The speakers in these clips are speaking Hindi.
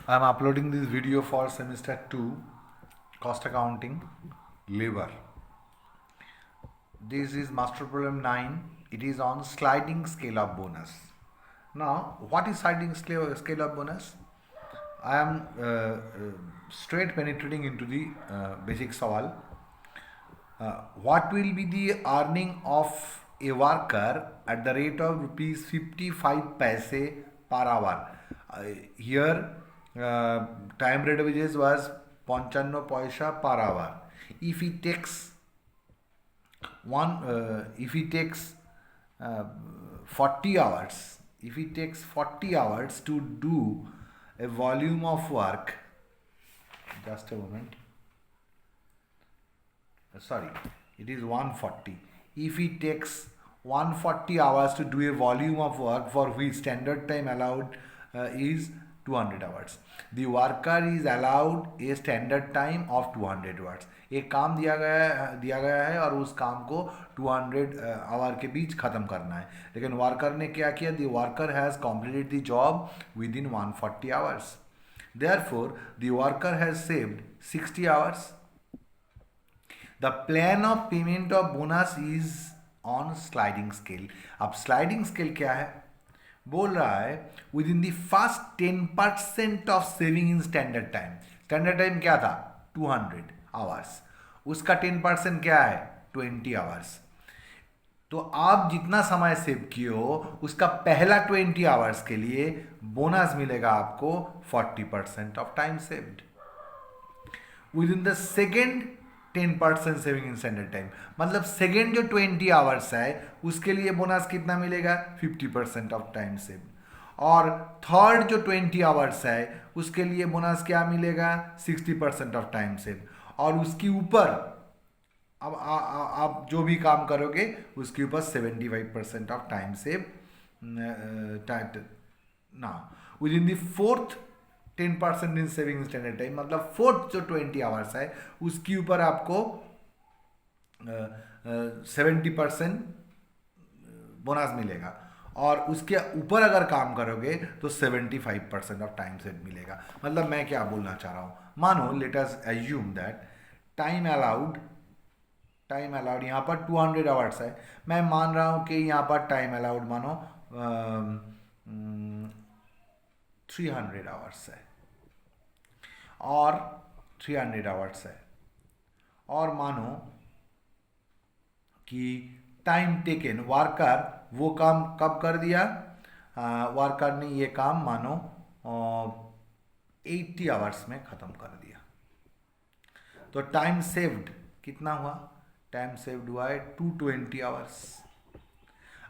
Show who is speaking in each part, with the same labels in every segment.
Speaker 1: I am uploading this video for semester 2 cost accounting labor. This is master problem 9. It is on sliding scale of bonus. Now, what is sliding scale of bonus? I am straight penetrating into the basic sawal. What will be the earning of a worker at the rate of rupees 55 paise per hour? Here time rate of wages was 55 paisa per hour. If he takes if he takes 40 hours, if he takes 40 hours to do a volume of work, just a moment, sorry, it is 140. If he takes 140 hours to do a volume of work for which standard time allowed is 200 hours, the worker is allowed a standard time of 200 hours. एक काम दिया गया है और उस काम को 200 आवर के बीच ख़त्म करना है, लेकिन वर्कर ने क्या किया? The worker has completed the job within 140 hours. Therefore, the worker has saved 60 hours. The plan of payment of bonus is on sliding scale. अब sliding scale क्या है? बोल रहा है with in the first 10% of saving in standard time. Standard time क्या था? 200 आवर्स. उसका 10% क्या है? 20 आवर्स. तो आप जितना समय सेव किए हो उसका पहला 20 आवर्स के लिए बोनस मिलेगा आपको 40% of time saved. With in the second 10% saving in standard time, मतलब सेकेंड जो 20 आवर्स है उसके लिए बोनस कितना मिलेगा? 50% ऑफ टाइम सेव. और थर्ड जो 20 आवर्स है उसके लिए बोनस क्या मिलेगा? 60% ऑफ टाइम सेव. और उसके ऊपर अब आप जो भी काम करोगे उसके ऊपर 75% ऑफ टाइम सेव ना. With in the fourth 10% in saving standard time, मतलब फोर्थ जो 20 आवर्स है उसके ऊपर आपको 70% बोनस मिलेगा. और उसके ऊपर अगर काम करोगे तो 75% ऑफ टाइम सेव मिलेगा. मतलब मैं क्या बोलना चाह रहा हूँ, मानो let us assume that time allowed यहाँ पर 200 आवर्स है. मैं मान रहा हूँ कि यहाँ पर टाइम अलाउड मानो 300 आवर्स है और 300 आवर्स है. और मानो कि टाइम टेकन, वर्कर वो काम कब कर दिया? वर्कर ने ये काम मानो 80 आवर्स में ख़त्म कर दिया. तो टाइम सेव्ड कितना हुआ? टाइम सेव्ड हुआ है 220 आवर्स.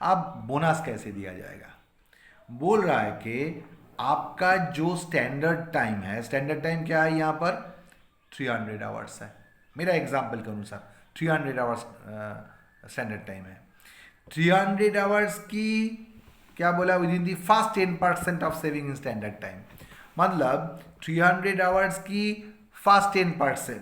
Speaker 1: अब बोनस कैसे दिया जाएगा? बोल रहा है कि आपका जो स्टैंडर्ड टाइम है, स्टैंडर्ड टाइम क्या है यहाँ पर? 300 आवर्स है. मेरा एग्जाम्पल के अनुसार 300 आवर्स स्टैंडर्ड टाइम है. 300 आवर्स की क्या बोला? With in the first 10% of saving in standard time, मतलब 300 आवर्स की फर्स्ट 10%.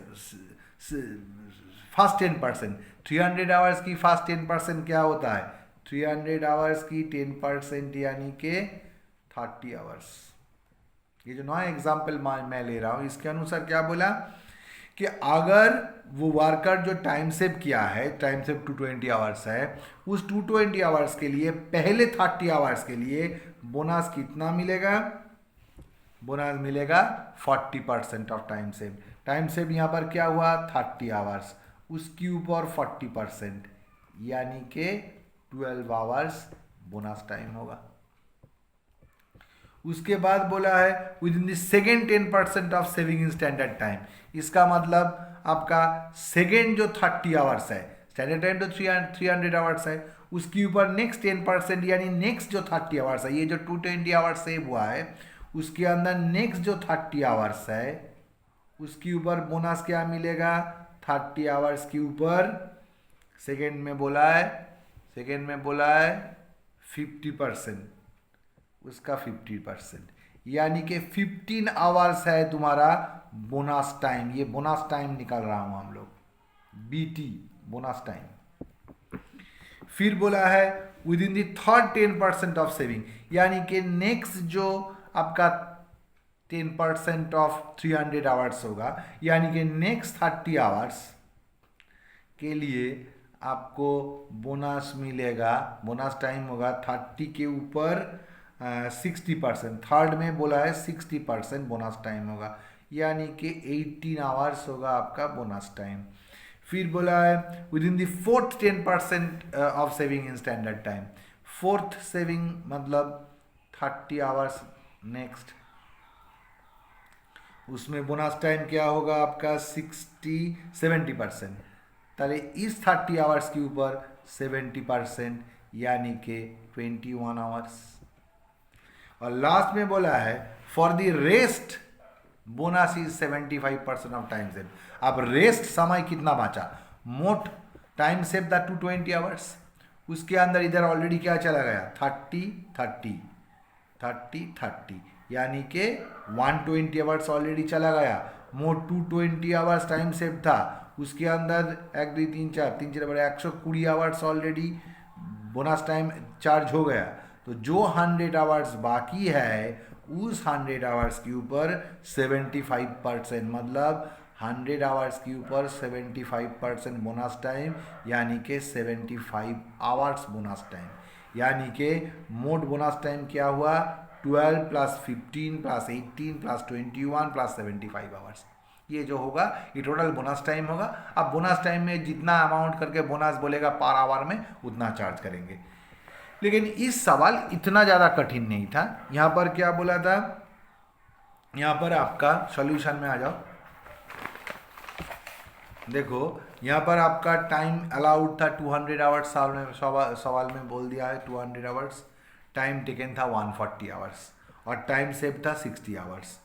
Speaker 1: 300 आवर्स की फर्स्ट 10% क्या होता है? 300 आवर्स की 10% यानी कि 30 आवर्स. ये जो नया एग्जाम्पल मैं ले रहा हूँ इसके अनुसार क्या बोला कि अगर वो वर्कर जो टाइम सेव किया है, टाइम सेव 220 आवर्स है, उस 220 आवर्स के लिए पहले 30 आवर्स के लिए बोनस कितना मिलेगा? बोनस मिलेगा 40% of time save. Time save यहाँ पर क्या हुआ? 30 आवर्स, उसके ऊपर 40% यानी कि 12 आवर्स बोनस टाइम होगा. उसके बाद बोला है with in the second 10% of saving in standard time. इसका मतलब आपका सेकेंड जो 30 आवर्स है, स्टैंडर्ड टाइम तो 300 आवर्स है, उसके ऊपर नेक्स्ट 10% यानी नेक्स्ट जो 30 आवर्स है, ये जो 220 आवर्स सेव हुआ है उसके अंदर नेक्स्ट जो 30 आवर्स है उसके ऊपर बोनस क्या मिलेगा? 30 आवर्स के ऊपर सेकेंड में बोला है 50%, उसका 50%, यानी कि 15 आवर्स है तुम्हारा बोनस टाइम. ये बोनस टाइम निकाल रहा हूँ हम लोग, BT बोनस टाइम. फिर बोला है with in the third 10% of saving, यानी कि नेक्स्ट जो आपका 10% ऑफ 300 आवर्स होगा, यानी कि नेक्स्ट 30 आवर्स के लिए आपको बोनस मिलेगा, बोनस टाइम होगा 30 के ऊपर 60%। थर्ड में बोला है 60% बोनस टाइम होगा, यानी कि 18 आवर्स होगा आपका बोनस टाइम। फिर बोला है with in the fourth 10% of saving in standard time. Fourth saving मतलब 30 आवर्स नेक्स्ट, उसमें बोनस टाइम क्या होगा आपका 70%। ताले इस 30 आवर्स के ऊपर 70%, यानी कि 21 आवर्स। और लास्ट में बोला है for the rest bonus is 75% of time save. अब रेस्ट समय कितना बचा, मोट टाइम सेव था 220 आवर्स, उसके अंदर इधर ऑलरेडी क्या चला गया 30, यानी कि 120 आवर्स ऑलरेडी चला गया। मोट 220 आवर्स टाइम सेव था, उसके अंदर 1 2 3 4 3 4 120 hours already bonus time charge हो गया। तो जो 100 आवर्स बाकी है उस 100 आवर्स के ऊपर 75%, मतलब 100 आवर्स के ऊपर 75% बोनस टाइम, यानी कि 75 आवर्स बोनस टाइम। यानी कि मोट बोनस टाइम क्या हुआ 12 + 15 + 18 + 21 + 75 आवर्स। ये जो होगा ये टोटल बोनस टाइम होगा। अब बोनस टाइम में जितना अमाउंट करके बोनस बोलेगा पर आवर में उतना चार्ज करेंगे। लेकिन इस सवाल इतना ज़्यादा कठिन नहीं था। यहाँ पर क्या बोला था, यहाँ पर आपका सॉल्यूशन में आ जाओ, देखो यहाँ पर आपका टाइम अलाउड था 200 आवर्स, सवाल में बोल दिया है 200 आवर्स। टाइम टेकन था 140 आवर्स और टाइम सेव था 60 आवर्स।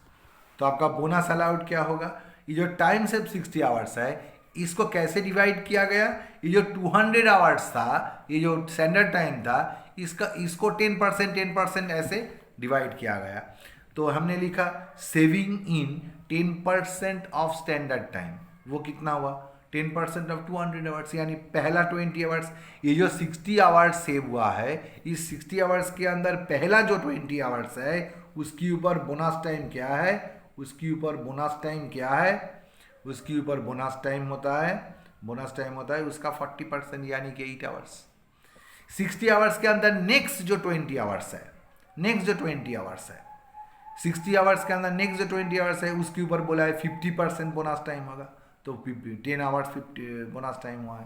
Speaker 1: तो आपका बोनस अलाउड क्या होगा, ये जो टाइम सेव 60 आवर्स है इसको कैसे डिवाइड किया गया, ये जो 200 आवर्स था, ये जो स्टैंडर्ड टाइम था, इसको 10% ऐसे डिवाइड किया गया। तो हमने लिखा saving in 10% of standard time, वो कितना हुआ 10% ऑफ 200 आवर्स, यानी पहला 20 आवर्स। ये जो 60 आवर्स सेव हुआ है, इस 60 आवर्स के अंदर पहला जो 20 आवर्स है उसके ऊपर बोनस टाइम क्या है, उसके ऊपर बोनस टाइम क्या है, उसके ऊपर बोनस टाइम होता है उसका 40%, यानी कि 8 आवर्स। 60 आवर्स के अंदर नेक्स्ट जो 20 आवर्स है, 60 आवर्स के अंदर नेक्स्ट जो 20 आवर्स है उसके ऊपर बोला है 50% बोनस टाइम होगा। तो 10 आवर्स 50 बोनस टाइम हुआ है।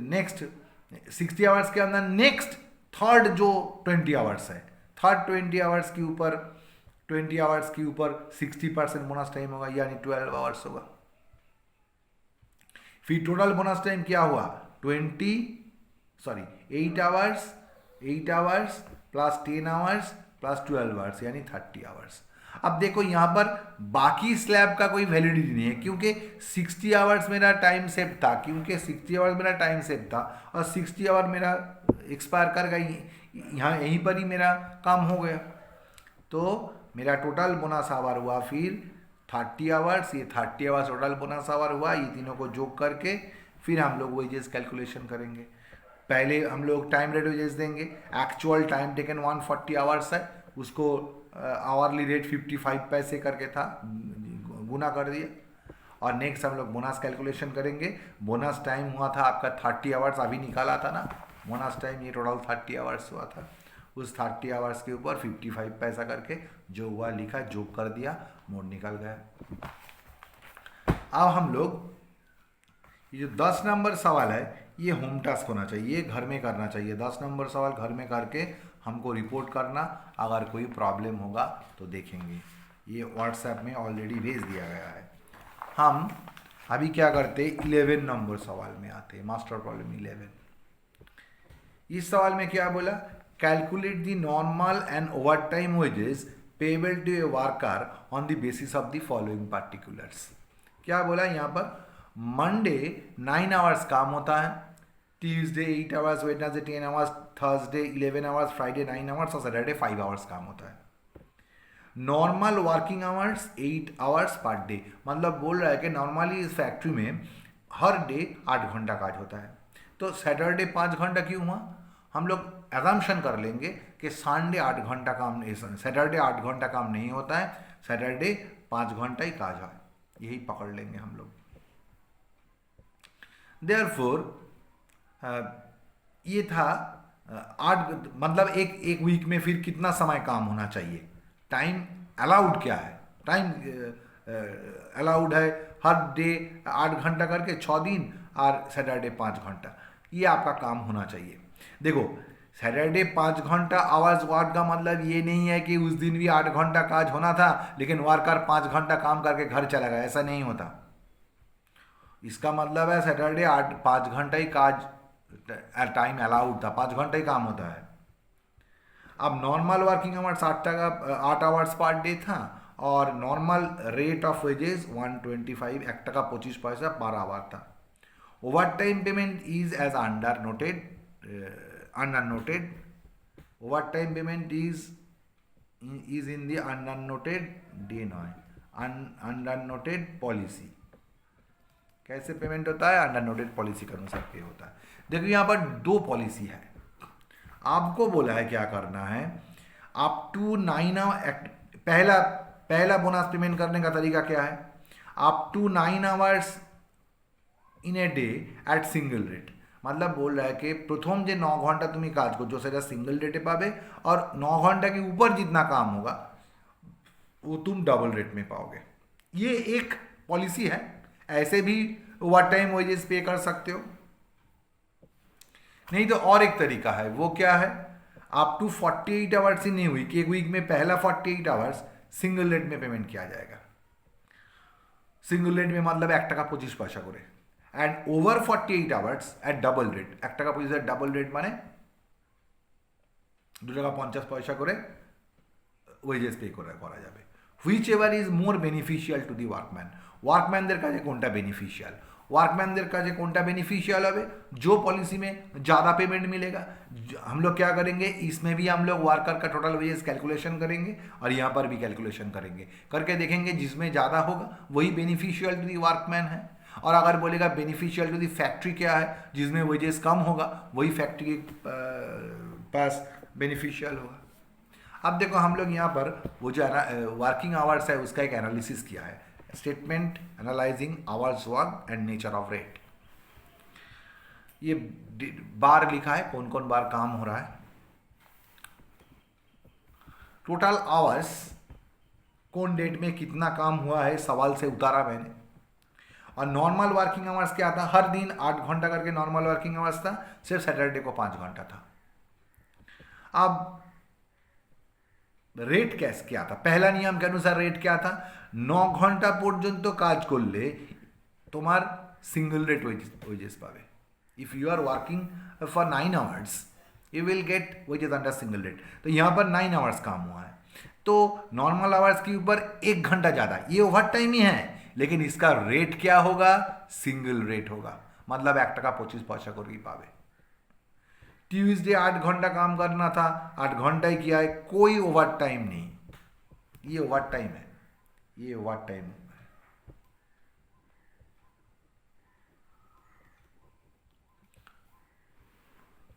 Speaker 1: नेक्स्ट 60 आवर्स के अंदर नेक्स्ट थर्ड जो 20 आवर्स है, थर्ड 20 आवर्स के ऊपर 60% बोनस टाइम होगा, यानी 12 आवर्स होगा। फिर टोटल बोनस टाइम क्या हुआ 8 hours plus 10 hours plus 12 hours, यानी 30 आवर्स। अब देखो यहाँ पर बाकी स्लैब का कोई वैलिडिटी नहीं है, क्योंकि 60 आवर्स मेरा टाइम सेव था, और 60 आवर मेरा एक्सपायर कर गई, यहाँ यहीं पर ही मेरा काम हो गया। तो मेरा टोटल बोनस आवर हुआ फिर 30 आवर्स, ये 30 आवर्स टोटल बोनस आवर हुआ। ये तीनों को जोड़ करके फिर हम लोग वेजेस कैलकुलेशन करेंगे। पहले हम लोग टाइम रेट वेजेस देंगे। एक्चुअल टाइम टेकन 140 आवर्स है, उसको आवरली रेट 55 पैसे करके था, गुना कर दिया। और नेक्स्ट हम लोग बोनस कैलकुलेशन करेंगे। बोनस टाइम हुआ था आपका 30 आवर्स, अभी निकाला था ना बोनस टाइम, ये टोटल 30 आवर्स हुआ था। उस 30 आवर्स के ऊपर 55 पैसा करके जो हुआ लिखा, जोक कर दिया, मोड निकल गया। अब हम लोग ये जो 10 नंबर सवाल है ये होम टास्क होना चाहिए, घर में करना चाहिए। 10 नंबर सवाल घर में करके हमको रिपोर्ट करना, अगर कोई प्रॉब्लम होगा तो देखेंगे। ये व्हाट्सएप में ऑलरेडी भेज दिया गया है। हम अभी क्या करते 11 नंबर सवाल में आते, मास्टर प्रॉब्लम 11। इस सवाल में क्या बोला, calculate the normal and overtime wages payable to a worker on the basis of the following particulars. क्या बोला यहाँ पर, मंडे 9 आवर्स काम होता है, Tuesday 8 hours, Wednesday 10 hours, Thursday 11 hours, Friday 9 hours और सैटरडे 5 आवर्स काम होता है। Normal working hours 8 hours per day, मतलब बोल रहा है कि नॉर्मली इस फैक्ट्री में हर डे 8 घंटा काज होता है। तो सैटरडे 5 घंटा क्यों हुआ, हम लोग एजम्पशन कर लेंगे कि संडे 8 घंटा काम, सैटरडे 8 घंटा काम नहीं होता है, सैटरडे 5 घंटा ही काज है, यही पकड़ लेंगे हम लोग। देयरफॉर ये था 8, मतलब एक वीक में फिर कितना समय काम होना चाहिए, टाइम अलाउड क्या है, टाइम अलाउड है हर डे 8 घंटा करके 6 दिन, और सैटरडे 5 घंटा, ये आपका काम होना चाहिए। देखो सैटरडे 5 घंटा आवर्स वर्क का मतलब ये नहीं है कि उस दिन भी 8 घंटा काज होना था लेकिन वर्कर 5 घंटा काम करके घर चला गया, ऐसा नहीं होता। इसका मतलब है सैटरडे 5 घंटा ही काज टाइम अलाउड था, 5 घंटा ही काम होता है। अब normal working hours 8 hours per day था और नॉर्मल रेट ऑफ वेजेस 125 1 টাকা 25 পয়সা पर आवर था। Over time payment is as under noted, over time payment is in the under noted डे नॉय अंडर नोटेड पॉलिसी। कैसे पेमेंट होता है, अंडर नोटेड पॉलिसी के अनुसार पे होता है। देखिए यहाँ पर 2 पॉलिसी है, आपको बोला है क्या करना है, अप टू 9 पहला बोनस पेमेंट करने का तरीका क्या है, up to 9 hours in a day at single rate, मतलब बोल रहा है कि प्रथम जो 9 घंटा तुम्हें काज करছো সেটা सिंगल रेटे पावे और 9 घंटा के ऊपर जितना काम होगा वो तुम डबल रेट में पाओगे। ये एक पॉलिसी है। ऐसे भी ओवर टाइम वेजेस पे कर सकते हो, नहीं तो और एक तरीका है, वो क्या है, up to 48 hours in a week, एक वीक में पहला 48 आवर्स सिंगल रेट में पेमेंट किया जाएगा। सिंगल रेट में मतलब 1 টাকা 25 পয়সা করে, and over 48 hours at double rate 1 টাকা 25 डबल रेट माने 2 টাকা 50 পয়সা করে ওয়েজেস পে করা যাবে। Whichever is more beneficial to the workman, ওয়ার্কম্যানদের কাছে কোনটা বেনিফিশিয়াল, वर्कमैनদের কাছে কোনটা बेनिफिशियल হবে, जो पॉलिसी में ज़्यादा पेमेंट मिलेगा। हम लोग क्या करेंगे, इसमें भी हम लोग वर्कर का टोटल वेजेस कैलकुलेशन करेंगे और यहाँ पर भी कैलकुलेशन करेंगे, करके देखेंगे जिसमें ज़्यादा होगा वही बेनिफिशियल टू दी वर्कमैन है। और अगर बोलेगा बेनिफिशियल टू दी फैक्ट्री क्या है, जिसमें वेजेस कम होगा वही फैक्ट्री के पास बेनिफिशियल होगा। अब देखो हम लोग यहाँ पर वो जो वर्किंग आवर्स है उसका एक एनालिसिस किया है, statement analysing hours work and nature of rate. ये बार लिखा है, कौन कौन बार काम हो रहा है, टोटल आवर्स कौन डेट में कितना काम हुआ है, सवाल से उतारा मैंने। और नॉर्मल वर्किंग आवर्स क्या था, हर दिन 8 घंटा करके नॉर्मल वर्किंग आवर्स था, सिर्फ सैटरडे को 5 घंटा था। अब रेट कैसे क्या था, पहला नियम के अनुसार रेट क्या था, 9 घंटा पर्यंत काज कर ले तुम्हार सिंगल रेट वेजेस पावे। If you are working for 9 hours you will get wages under single rate. तो यहाँ पर 9 आवर्स काम हुआ है तो नॉर्मल आवर्स के ऊपर 1 घंटा ज़्यादा, ये ओवर टाइम ही है, लेकिन इसका रेट क्या होगा, सिंगल रेट होगा, मतलब 1 টাকা 25 পয়সা कर ही पावे। ट्यूसडे 8 घंटा काम करना था, 8 घंटा ही किया है, कोई ओवर टाइम नहीं, ये ओवर टाइम है, ये ओवर टाइम है।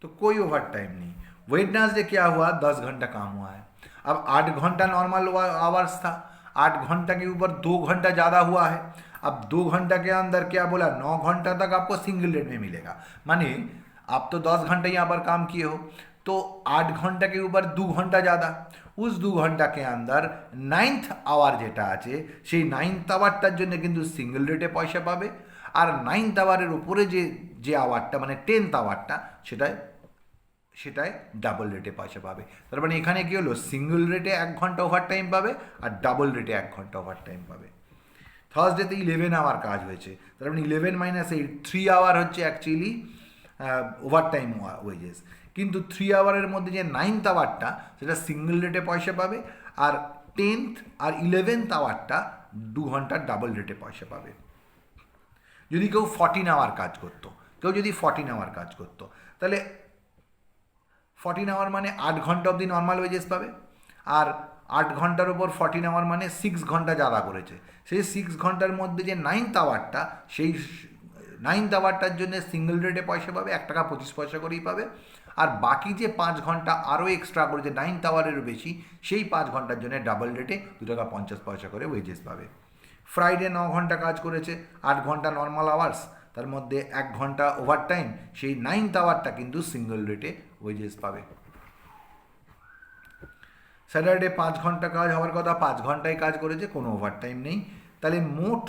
Speaker 1: तो कोई ओवर टाइम नहीं। वेडनेसडे क्या हुआ, 10 घंटा काम हुआ है। अब 8 घंटा नॉर्मल आवर्स था, 8 घंटा के ऊपर 2 घंटा ज़्यादा हुआ है। अब 2 घंटा के अंदर क्या बोला, 9 घंटा तक आपको सिंगल रेट में मिलेगा, माने आप तो 10 घंटे यहाँ पर काम किए हो तो 8 घंटा के ऊपर 2 घंटा ज़्यादा, उस 2 घंटा के अंदर 9th आवर जेटा आछे সেই 9th আওয়ারটার জন্য কিন্তু সিঙ্গেল রেটে পয়সা পাবে, আর 9th আওয়ারের উপরে যে আওয়ারটা মানে 10th আওয়ারটা সেটায় ডাবল রেটে পয়সা পাবে। তার মানে এখানে কি হলো, সিঙ্গেল রেটে 1 ঘন্টা ওভার টাইম পাবে আর ডাবল রেটে 1 ঘন্টা ওভার টাইম পাবে। থার্সডেতে 11 আওয়ার কাজ হয়েছে, তার মানে 11 - 8 3 আওয়ার হচ্ছে অ্যাকচুয়ালি ওভার টাইম ওয়েজেস, কিন্তু 3 আওয়ারের মধ্যে যে 9th আওয়ারটা সেটা সিঙ্গেল রেটে পয়সা পাবে, আর 10th আর 11th আওয়ারটা 2 ঘন্টার ডাবল রেটে পয়সা পাবে। যদি কেউ 14 আওয়ার কাজ করতো, কেউ যদি 14 আওয়ার কাজ করতো তাহলে 14 আওয়ার মানে 8 ঘন্টা অবধি নর্মাল ওয়েজেস পাবে, আর 8 ঘন্টার উপর 14 আওয়ার মানে 6 ঘন্টা ज़्यादा করেছে, সেই 6 ঘন্টার মধ্যে যে 9th আওয়ারটা সেই 9th আওয়ারটার জন্য সিঙ্গেল রেটে পয়সা পাবে, 1 টাকা 25 পয়সা করেই পাবে। আর বাকি যে 5 ঘন্টা আরও এক্সট্রা করেছে 9th আওয়ারেরও বেশি, সেই 5 ঘন্টার জন্য ডাবল রেটে 2 টাকা 50 পয়সা করে ওয়েজেস পাবে। ফ্রাইডে 9 ঘন্টা কাজ করেছে, 8 ঘন্টা নর্মাল আওয়ার্স, তার মধ্যে 1 ঘন্টা ওভারটাইম, সেই 9th আওয়ারটা কিন্তু সিঙ্গল রেটে ওয়েজেস পাবে। স্যাটারডে 5 ঘন্টা কাজ হওয়ার কথা, 5 ঘন্টায় কাজ করেছে, কোনো ওভারটাইম নেই, তাহলে মোট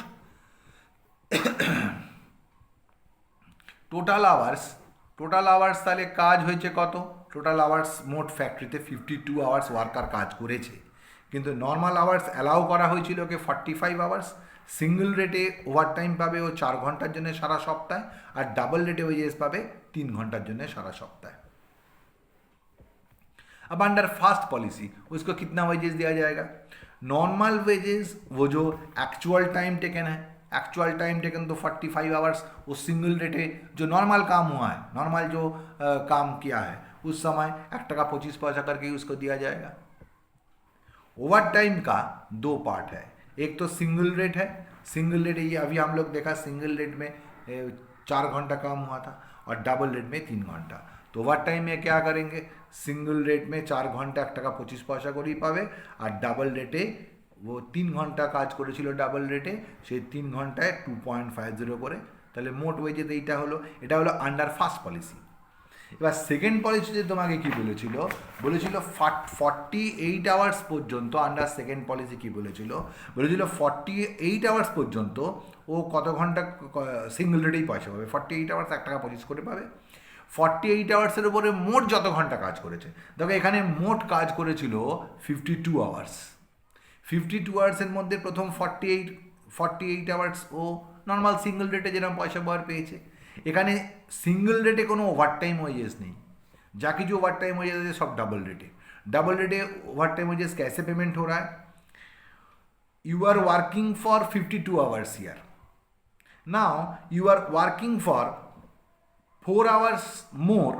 Speaker 1: টোটাল আওয়ার্স তাহলে কাজ হয়েছে কত? টোটাল আওয়ার্স মোট ফ্যাক্টরিতে 52 আওয়ার্স ওয়ার্কার কাজ করেছে, কিন্তু নর্মাল আওয়ার্স অ্যালাউ করা হয়েছিল ওকে 45 আওয়ার্স। সিঙ্গল রেটে ওভারটাইম পাবে ও 4 ঘন্টার জন্য সারা সপ্তাহে, আর ডাবল रेटे वेजेस पावे 3 घंटार जन्य सारा सप्ताह। अब अंडर फास्ट पॉलिसी उसको कितना वेजेस दिया जाएगा? नॉर्मल वेजेस वो जो एक्चुअल टाइम टेकन है, एक्चुअल टाइम टेकन तो 45 आवर्स, वो सिंगल रेटे जो नॉर्मल काम हुआ है, नॉर्मल जो काम किया है उस समय 1 टाका 25 पैसा करके उसको दिया जाएगा। ओवर टाइम का 2 पार्ट है, एक तो सिंगल रेट है, सिंगल रेट ये अभी हम लोग देखा सिंगल रेट में 4 घंटा काम हुआ था और डबल रेट में 3 घंटा। तो ओवर टाइम में क्या करेंगे? सिंगल रेट में 4 घंटा 1 टाका 25 पैसा करेই পাবে, আর ডাবল রেটে वो 3 ঘন্টা কাজ করেছিল ডাবল রেটে, সেই 3 ঘন্টায় 2.50 করে, তাহলে মোট ওয়েজেস এইটা হলো। এটা হলো আন্ডার ফার্স্ট পলিসি। এবার সেকেন্ড পলিসিতে তোমাকে কি বলেছিল? 48 আওয়ার্স পর্যন্ত। আন্ডার সেকেন্ড পলিসি কি বলেছিল? 48 আওয়ার্স পর্যন্ত ও কত ঘন্টা সিঙ্গল রেটেই পয়সা পাবে, 48 আওয়ার্স 1 টাকা 25 করে পাবে। 48 আওয়ার্সের উপরে মোট যত ঘন্টা কাজ করেছে, দেখো এখানে মোট কাজ করেছিল 52 আওয়ার্স। 52 আওয়ার্সের মধ্যে প্রথম 48 আওয়ার্স ও নর্মাল সিঙ্গল রেটে যেরকম পয়সা পাওয়ার পেয়েছে। এখানে সিঙ্গল রেটে কোনো ওভারটাইম ওয়েजेस नहीं, जा कि जो ओवरटाइम वेजेस है सब डबल रेटे ओवरटाइम वेजेस कैसे पेमेंट हो रहा है? You are working for 52 hours year, now you are working for 4 hours more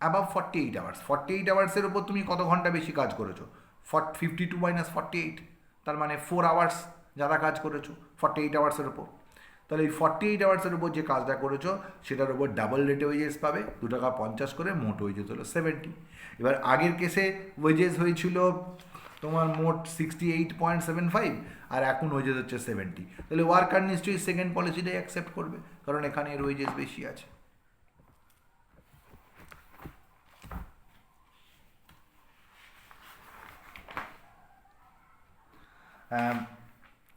Speaker 1: above 48 hours. 48 आवर्सের উপর তুমি কত ঘন্টা বেশি কাজ করেছো? 52 মাইনাস 48, তার মানে 4 আওয়ার্স ज़्यादा কাজ করেছো 48 আওয়ার্সের উপর। তাহলে এই 48 আওয়ার্সের উপর যে কাজটা করেছো সেটার উপর ডাবল রেটে ওয়েজেস পাবে 2 টাকা 50 করে, মোট ওয়েজেস হলো 70। এবার আগের কেসে ওয়েজেস হয়েছিল তোমার মোট 68.75 আর এখন ওয়েজেস হচ্ছে 70, তাহলে ওয়ার্কার নিশ্চয়ই সেকেন্ড পলিসিটাই অ্যাকসেপ্ট করবে, কারণ এখানে এর ওয়েজেস বেশি আছে।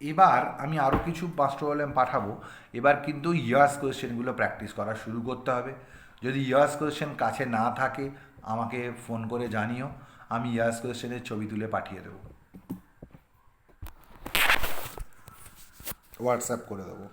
Speaker 1: এবার আমি আরও কিছু মাস্টার প্রবলেম পাঠাবো। এবার কিন্তু ইয়ার্স কোয়েশ্চেনগুলো প্র্যাকটিস করা শুরু করতে হবে। যদি ইয়ার্স কোয়েশ্চেন কাছে না থাকে আমাকে ফোন করে জানিও, আমি ইয়ার্স কোয়েশ্চেনের ছবি তুলে পাঠিয়ে দেবো, হোয়াটসঅ্যাপ করে দেবো।